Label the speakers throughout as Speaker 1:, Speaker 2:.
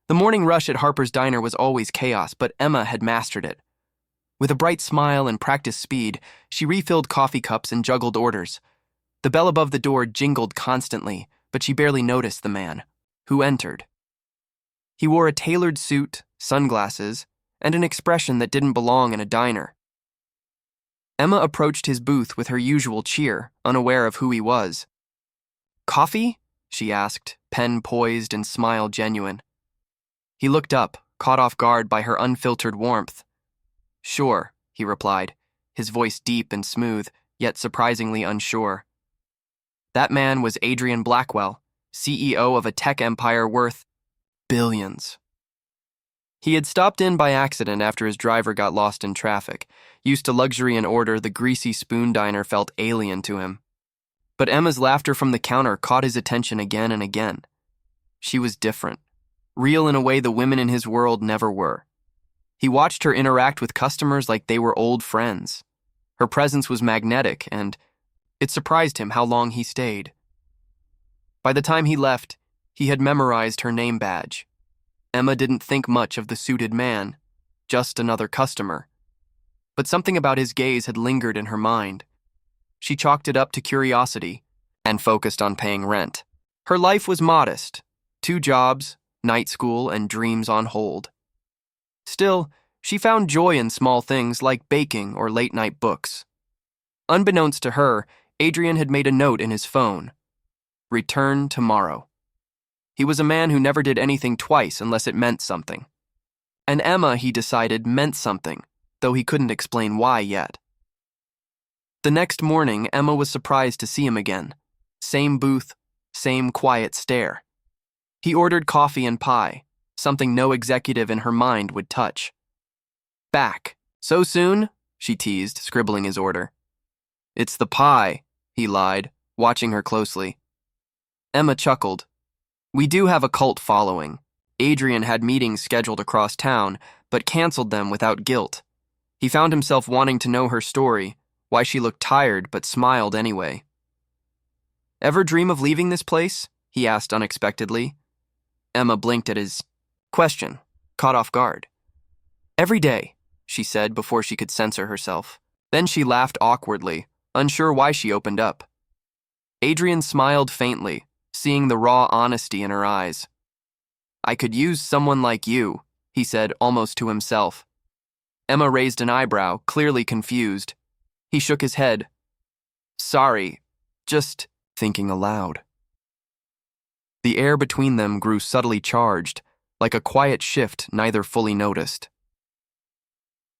Speaker 1: The morning rush at Harper's Diner was always chaos, but Emma had mastered it. With a bright smile and practiced speed, she refilled coffee cups and juggled orders. The bell above the door jingled constantly, but she barely noticed the man, who entered. He wore a tailored suit, sunglasses, and an expression that didn't belong in a diner. Emma approached his booth with her usual cheer, unaware of who he was. "Coffee?" she asked, pen poised and smile genuine. He looked up, caught off guard by her unfiltered warmth. "Sure," he replied, his voice deep and smooth, yet surprisingly unsure. That man was Adrian Blackwell, CEO of a tech empire worth billions. He had stopped in by accident after his driver got lost in traffic. Used to luxury and order, the greasy spoon diner felt alien to him. But Emma's laughter from the counter caught his attention again and again. She was different, real in a way the women in his world never were. He watched her interact with customers like they were old friends. Her presence was magnetic, and it surprised him how long he stayed. By the time he left, he had memorized her name badge. Emma didn't think much of the suited man, just another customer. But something about his gaze had lingered in her mind. She chalked it up to curiosity and focused on paying rent. Her life was modest: 2 jobs, night school, and dreams on hold. Still, she found joy in small things like baking or late-night books. Unbeknownst to her, Adrian had made a note in his phone: "Return tomorrow." He was a man who never did anything twice unless it meant something. And Emma, he decided, meant something, though he couldn't explain why yet. The next morning, Emma was surprised to see him again. Same booth, same quiet stare. He ordered coffee and pie, something no executive in her mind would touch. "Back. So soon?" she teased, scribbling his order. "It's the pie," he lied, watching her closely. Emma chuckled. "We do have a cult following." Adrian had meetings scheduled across town, but canceled them without guilt. He found himself wanting to know her story, why she looked tired but smiled anyway. "Ever dream of leaving this place?" he asked unexpectedly. Emma blinked at his question, caught off guard. "Every day," she said before she could censor herself. Then she laughed awkwardly, unsure why she opened up. Adrian smiled faintly, seeing the raw honesty in her eyes. "I could use someone like you," he said almost to himself. Emma raised an eyebrow, clearly confused. He shook his head. "Sorry, just thinking aloud." The air between them grew subtly charged, like a quiet shift neither fully noticed.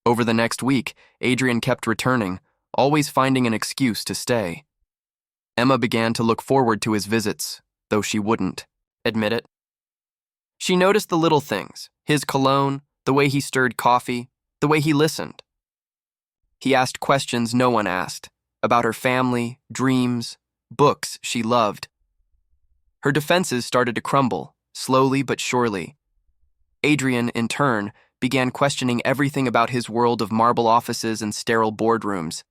Speaker 1: Over the next week, Adrian kept returning, always finding an excuse to stay. Emma began to look forward to his visits, though she wouldn't admit it. She noticed the little things: his cologne, the way he stirred coffee, the way he listened. He asked questions no one asked, about her family, dreams, books she loved. Her defenses started to crumble, slowly but surely. Adrian, in turn, began questioning everything about his world of marble offices and sterile boardrooms.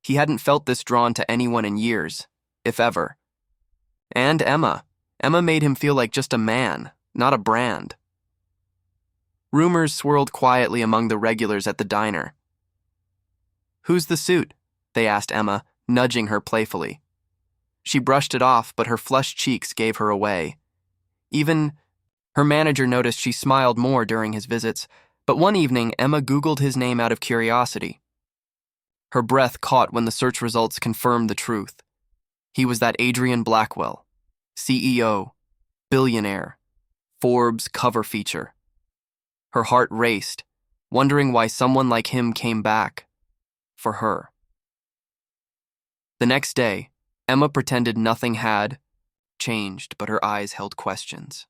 Speaker 1: He hadn't felt this drawn to anyone in years, if ever. And Emma. Emma made him feel like just a man, not a brand. Rumors swirled quietly among the regulars at the diner. "Who's the suit?" they asked Emma, nudging her playfully. She brushed it off, but her flushed cheeks gave her away. Even her manager noticed she smiled more during his visits, but one evening Emma Googled his name out of curiosity. Her breath caught when the search results confirmed the truth. He was that Adrian Blackwell, CEO, billionaire, Forbes cover feature. Her heart raced, wondering why someone like him came back for her. The next day, Emma pretended nothing had changed, but her eyes held questions.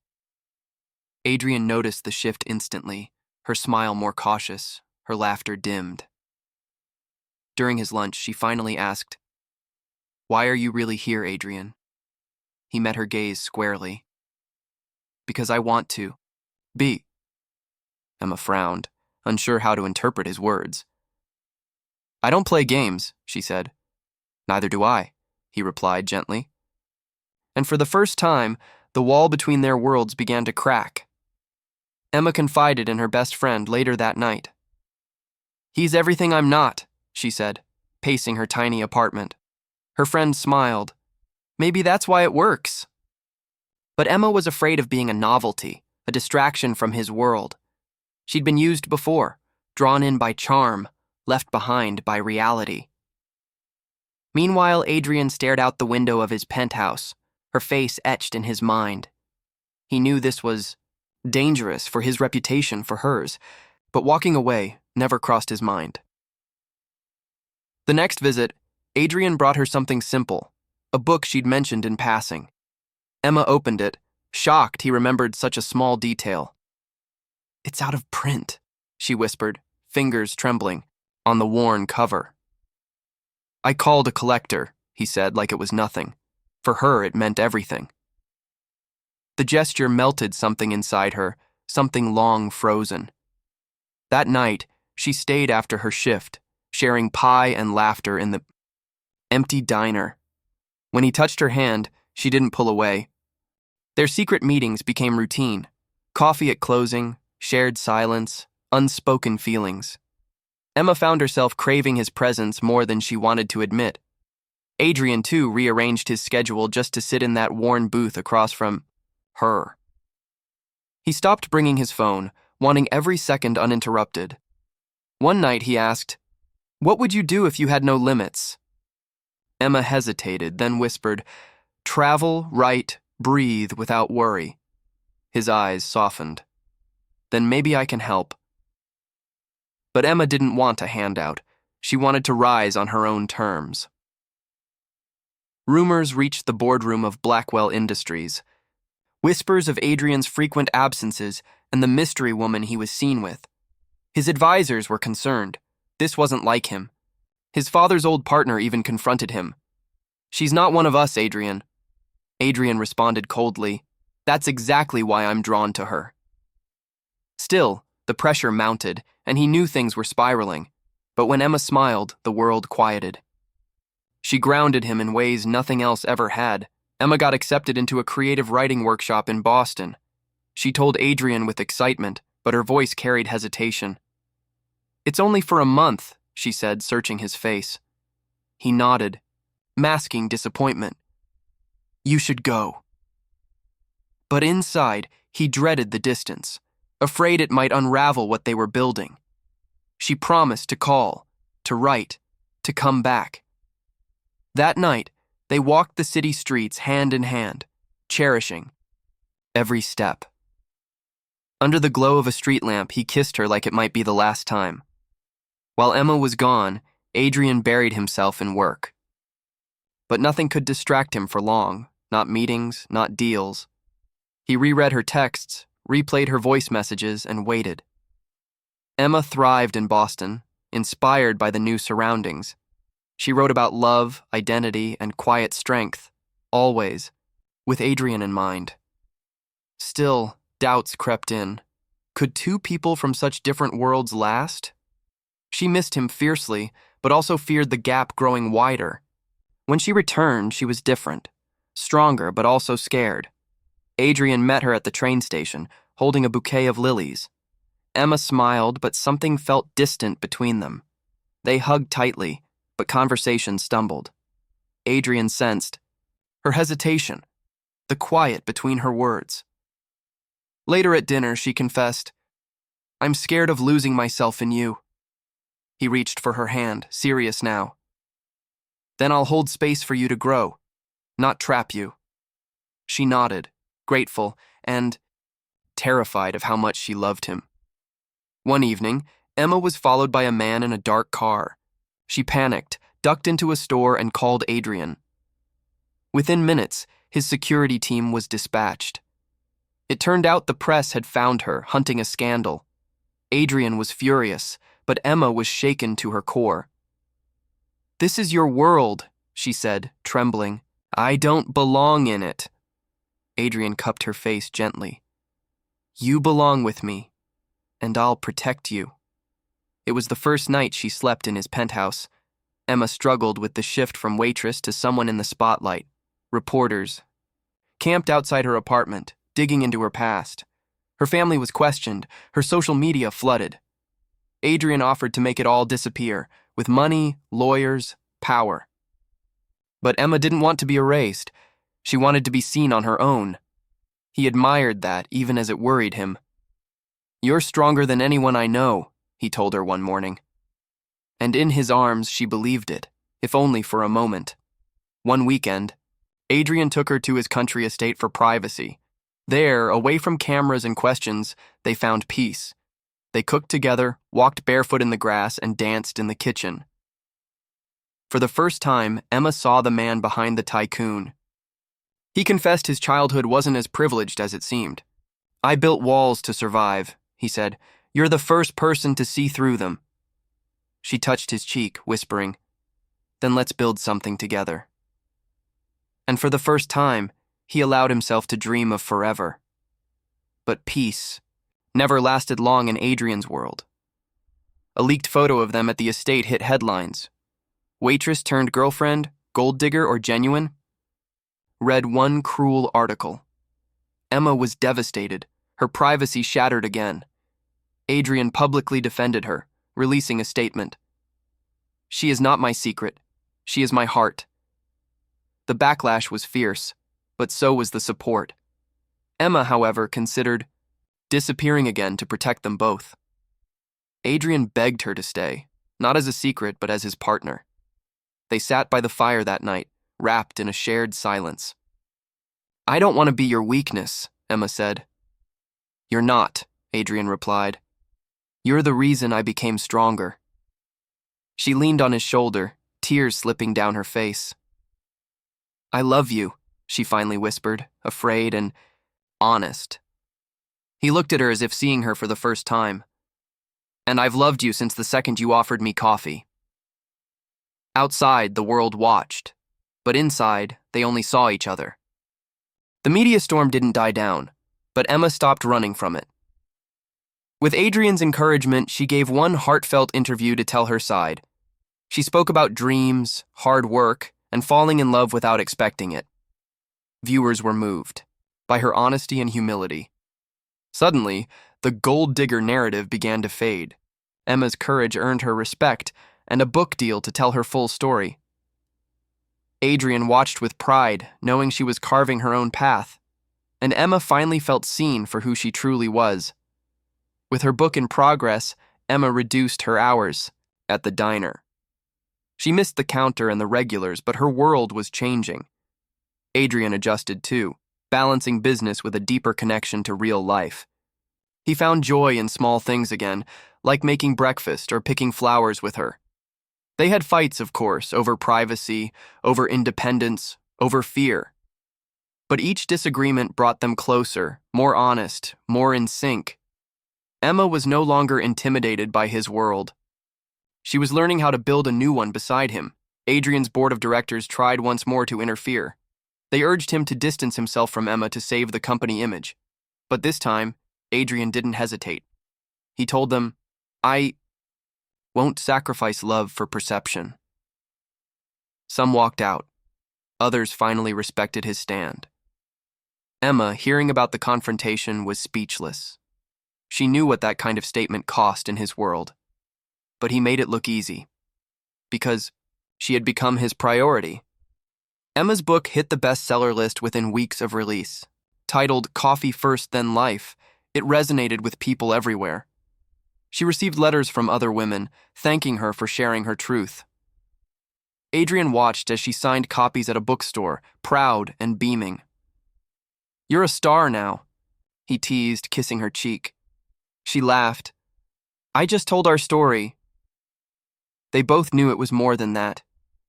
Speaker 1: Adrian noticed the shift instantly, her smile more cautious, her laughter dimmed. During his lunch, she finally asked, "Why are you really here, Adrian?" He met her gaze squarely. "Because I want to be." Emma frowned, unsure how to interpret his words. "I don't play games," she said. "Neither do I," he replied gently. And for the first time, the wall between their worlds began to crack. Emma confided in her best friend later that night. "He's everything I'm not," she said, pacing her tiny apartment. Her friend smiled. "Maybe that's why it works." But Emma was afraid of being a novelty, a distraction from his world. She'd been used before, drawn in by charm, left behind by reality. Meanwhile, Adrian stared out the window of his penthouse, her face etched in his mind. He knew this was dangerous for his reputation, for hers, but walking away never crossed his mind. The next visit, Adrian brought her something simple, a book she'd mentioned in passing. Emma opened it, shocked he remembered such a small detail. "It's out of print," she whispered, fingers trembling, on the worn cover. "I called a collector," he said like it was nothing. For her, it meant everything. The gesture melted something inside her, something long frozen. That night, she stayed after her shift, sharing pie and laughter in the empty diner. When he touched her hand, she didn't pull away. Their secret meetings became routine. Coffee at closing, shared silence, unspoken feelings. Emma found herself craving his presence more than she wanted to admit. Adrian, too, rearranged his schedule just to sit in that worn booth across from her. He stopped bringing his phone, wanting every second uninterrupted. One night he asked, "What would you do if you had no limits?" Emma hesitated, then whispered, "Travel, write, breathe without worry." His eyes softened. "Then maybe I can help." But Emma didn't want a handout. She wanted to rise on her own terms. Rumors reached the boardroom of Blackwell Industries. Whispers of Adrian's frequent absences and the mystery woman he was seen with. His advisors were concerned. This wasn't like him. His father's old partner even confronted him. "She's not one of us, Adrian." Adrian responded coldly, "That's exactly why I'm drawn to her." Still, the pressure mounted, and he knew things were spiraling. But when Emma smiled, the world quieted. She grounded him in ways nothing else ever had. Emma got accepted into a creative writing workshop in Boston. She told Adrian with excitement, but her voice carried hesitation. "It's only for a month," she said, searching his face. He nodded, masking disappointment. "You should go." But inside, he dreaded the distance, afraid it might unravel what they were building. She promised to call, to write, to come back. That night, they walked the city streets hand in hand, cherishing every step. Under the glow of a street lamp, he kissed her like it might be the last time. While Emma was gone, Adrian buried himself in work. But nothing could distract him for long, not meetings, not deals. He reread her texts, replayed her voice messages, and waited. Emma thrived in Boston, inspired by the new surroundings. She wrote about love, identity, and quiet strength, always, with Adrian in mind. Still, doubts crept in. Could two people from such different worlds last? She missed him fiercely, but also feared the gap growing wider. When she returned, she was different, stronger, but also scared. Adrian met her at the train station, holding a bouquet of lilies. Emma smiled, but something felt distant between them. They hugged tightly, but conversation stumbled. Adrian sensed her hesitation, the quiet between her words. Later at dinner, she confessed, "I'm scared of losing myself in you." He reached for her hand, serious now. "Then I'll hold space for you to grow, not trap you." She nodded, grateful and terrified of how much she loved him. One evening, Emma was followed by a man in a dark car. She panicked, ducked into a store, and called Adrian. Within minutes, his security team was dispatched. It turned out the press had found her, hunting a scandal. Adrian was furious, but Emma was shaken to her core. "This is your world," she said, trembling. "I don't belong in it." Adrian cupped her face gently. "You belong with me, and I'll protect you." It was the first night she slept in his penthouse. Emma struggled with the shift from waitress to someone in the spotlight. Reporters camped outside her apartment, digging into her past. Her family was questioned, her social media flooded. Adrian offered to make it all disappear, with money, lawyers, power. But Emma didn't want to be erased. She wanted to be seen on her own. He admired that, even as it worried him. "You're stronger than anyone I know," he told her one morning. And in his arms, she believed it, if only for a moment. One weekend, Adrian took her to his country estate for privacy. There, away from cameras and questions, they found peace. They cooked together, walked barefoot in the grass, and danced in the kitchen. For the first time, Emma saw the man behind the tycoon. He confessed his childhood wasn't as privileged as it seemed. "I built walls to survive," he said. "You're the first person to see through them." She touched his cheek, whispering, "Then let's build something together." And for the first time, he allowed himself to dream of forever. But peace never lasted long in Adrian's world. A leaked photo of them at the estate hit headlines. Waitress turned girlfriend, gold digger, or genuine? Read one cruel article. Emma was devastated, her privacy shattered again. Adrian publicly defended her, releasing a statement. "She is not my secret. She is my heart." The backlash was fierce, but so was the support. Emma, however, considered disappearing again to protect them both. Adrian begged her to stay, not as a secret, but as his partner. They sat by the fire that night, wrapped in a shared silence. "I don't want to be your weakness," Emma said. "You're not," Adrian replied. "You're the reason I became stronger." She leaned on his shoulder, tears slipping down her face. "I love you," she finally whispered, afraid and honest. He looked at her as if seeing her for the first time. "And I've loved you since the second you offered me coffee." Outside, the world watched, but inside, they only saw each other. The media storm didn't die down, but Emma stopped running from it. With Adrian's encouragement, she gave one heartfelt interview to tell her side. She spoke about dreams, hard work, and falling in love without expecting it. Viewers were moved by her honesty and humility. Suddenly, the gold digger narrative began to fade. Emma's courage earned her respect and a book deal to tell her full story. Adrian watched with pride, knowing she was carving her own path, and Emma finally felt seen for who she truly was. With her book in progress, Emma reduced her hours at the diner. She missed the counter and the regulars, but her world was changing. Adrian adjusted too, balancing business with a deeper connection to real life. He found joy in small things again, like making breakfast or picking flowers with her. They had fights, of course, over privacy, over independence, over fear. But each disagreement brought them closer, more honest, more in sync. Emma was no longer intimidated by his world. She was learning how to build a new one beside him. Adrian's board of directors tried once more to interfere. They urged him to distance himself from Emma to save the company image. But this time, Adrian didn't hesitate. He told them, "I won't sacrifice love for perception." Some walked out. Others finally respected his stand. Emma, hearing about the confrontation, was speechless. She knew what that kind of statement cost in his world. But he made it look easy. Because she had become his priority. Emma's book hit the bestseller list within weeks of release. Titled Coffee First Then Life, it resonated with people everywhere. She received letters from other women, thanking her for sharing her truth. Adrian watched as she signed copies at a bookstore, proud and beaming. "You're a star now," he teased, kissing her cheek. She laughed. "I just told our story." They both knew it was more than that.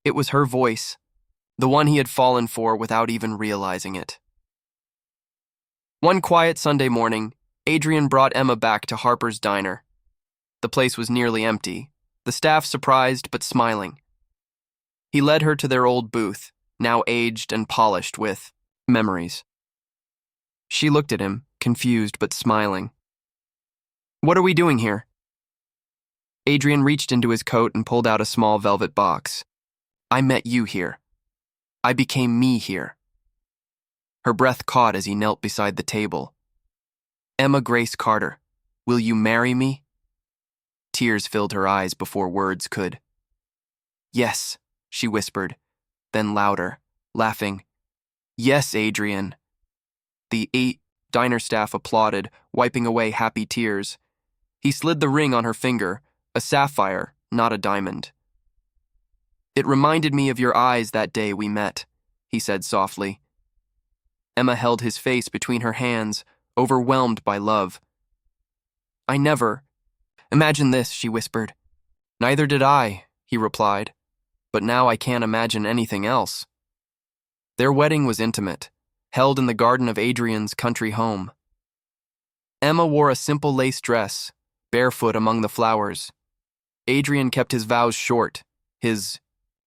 Speaker 1: It was her voice, the one he had fallen for without even realizing it. One quiet Sunday morning, Adrian brought Emma back to Harper's Diner. The place was nearly empty, the staff surprised but smiling. He led her to their old booth, now aged and polished with memories. She looked at him, confused but smiling. "What are we doing here?" Adrian reached into his coat and pulled out a small velvet box. "I met you here. I became me here." Her breath caught as he knelt beside the table. Emma Grace Carter, will you marry me? Tears filled her eyes before words could. Yes, she whispered, then louder, laughing. Yes, Adrian. The diner staff applauded, wiping away happy tears. He slid the ring on her finger, a sapphire, not a diamond. It reminded me of your eyes that day we met, he said softly. Emma held his face between her hands, overwhelmed by love. I never. Imagine this, she whispered. Neither did I, he replied, but now I can't imagine anything else. Their wedding was intimate, held in the garden of Adrian's country home. Emma wore a simple lace dress, barefoot among the flowers. Adrian kept his vows short, his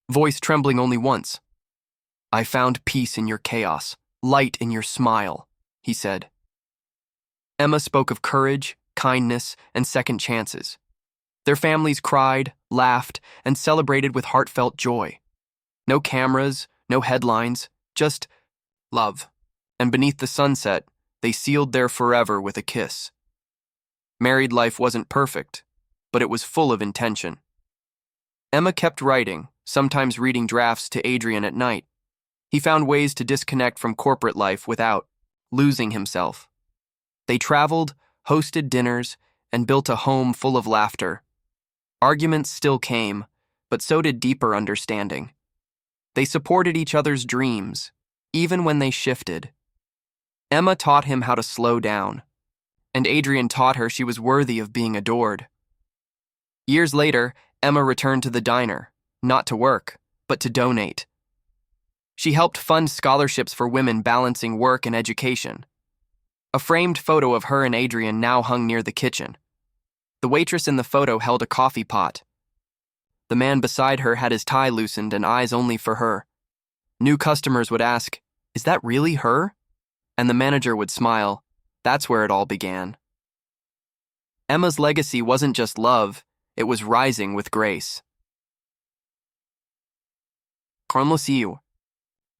Speaker 1: voice trembling only once. I found peace in your chaos, light in your smile, he said. Emma spoke of courage, kindness, and second chances. Their families cried, laughed, and celebrated with heartfelt joy. No cameras, no headlines, just love. And beneath the sunset, they sealed their forever with a kiss. Married life wasn't perfect, but it was full of intention. Emma kept writing, sometimes reading drafts to Adrian at night. He found ways to disconnect from corporate life without losing himself. They traveled, hosted dinners, and built a home full of laughter. Arguments still came, but so did deeper understanding. They supported each other's dreams, even when they shifted. Emma taught him how to slow down, and Adrian taught her she was worthy of being adored. Years later, Emma returned to the diner, not to work, but to donate. She helped fund scholarships for women balancing work and education. A framed photo of her and Adrian now hung near the kitchen. The waitress in the photo held a coffee pot. The man beside her had his tie loosened and eyes only for her. New customers would ask, "Is that really her?" And the manager would smile. That's where it all began. Emma's legacy wasn't just love, it was rising with grace. Carmosiu.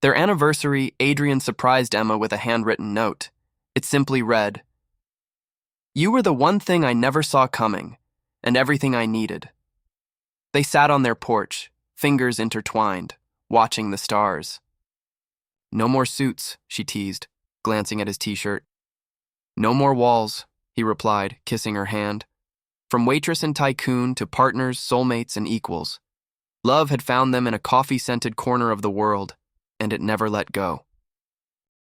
Speaker 1: Their anniversary, Adrian surprised Emma with a handwritten note. It simply read, You were the one thing I never saw coming, and everything I needed. They sat on their porch, fingers intertwined, watching the stars. No more suits, she teased, glancing at his t-shirt. No more walls, he replied, kissing her hand. From waitress and tycoon to partners, soulmates, and equals. Love had found them in a coffee-scented corner of the world, and it never let go.